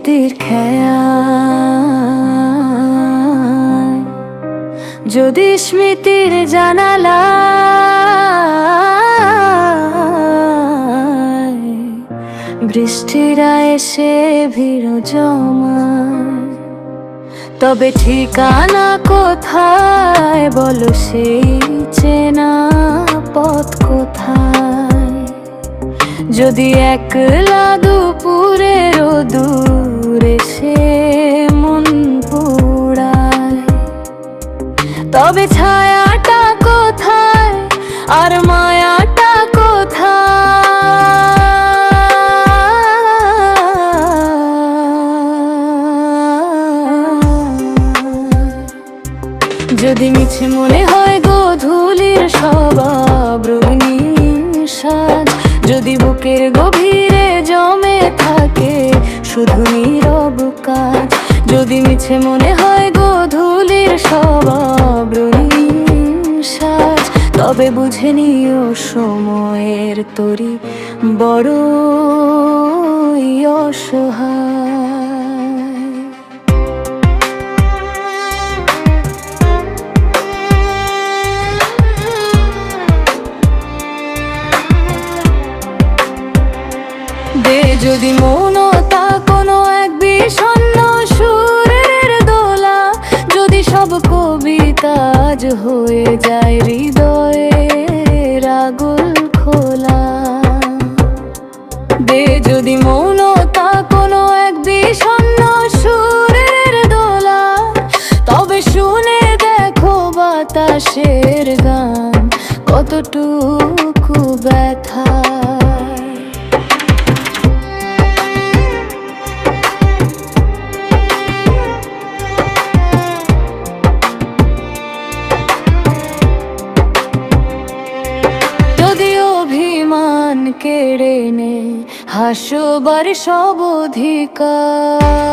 স্মৃতির খেয়াল, যদি স্মৃতির জানালায় বৃষ্টিরা এসে ভিড় জমায়, তবে ঠিকানা কোথায় বলো, সেই চেনা পথ কোথায়? যদি একলা দুপুরের দূরে সে মন পোড়ায়, তবে ছায়াটা কোথায় আর মায়াটা কোথায়? যদি মিছে মনে হয় গোধূলির স্বভাব রঙিন সাজ, যদি বুকের গভীরে জমে থাকে শুধু নীরব কাজ, যদি মিছে মনে হয় গোধূলির স্বভাব রঙিন সাজ, তবে বুঝে নিও সময়ের তরি বড়ই অসহায়। যদি মৌনতা কোনো এক বিষণ্ণ সুরের দোলা, যদি সব কবিতা আজ হয়ে যায় হৃদয়ের আগুল খোলা, যদি মৌনতা কোনো এক বিষণ্ণ সুরের দোলা, তবে শুনে দেখো বাতাসের গান কতটুকু ব্যথা। কেড়ে নে হাসবার সব অধিকার,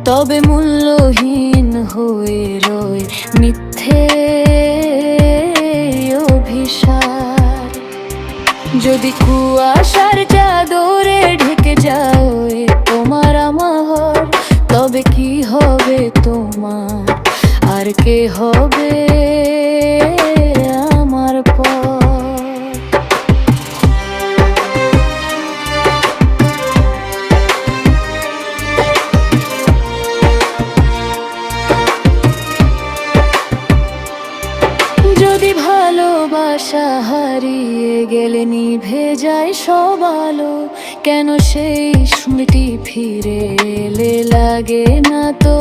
তবে মূল্যহীন হয়ে রয় মিথ্যে অভিসার। যদি কুয়াশার চাদরে ঢেকে যাও তোমার আমার, তবে কি হবে তোমার আর কে হবে আমার পর? যদি ভালোবাসা হারিয়ে গেলে নিভে যায় সব আলো, কেন সেই স্মৃতি ফিরে এলে লাগে না তো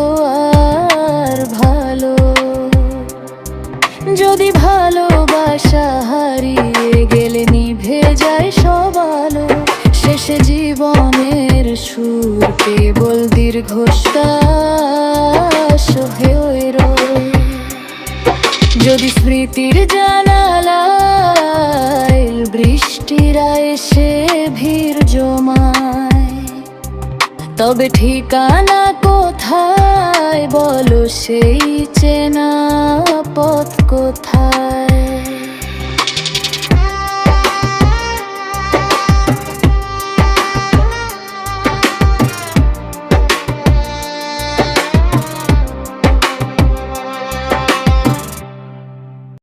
আর ভালো? যদি ভালোবাসা হারিয়ে গেলে নিভে যায় সব আলো, শেষে জীবনের সুর কেবল দীর্ঘশ্বাস হয়ে রয়। যদি স্মৃতির জানালায় বৃষ্টিরা এসে ভিড় জমায়, তবে ঠিকানা কোথায় বলো, সেই চেনা পথ কোথায়?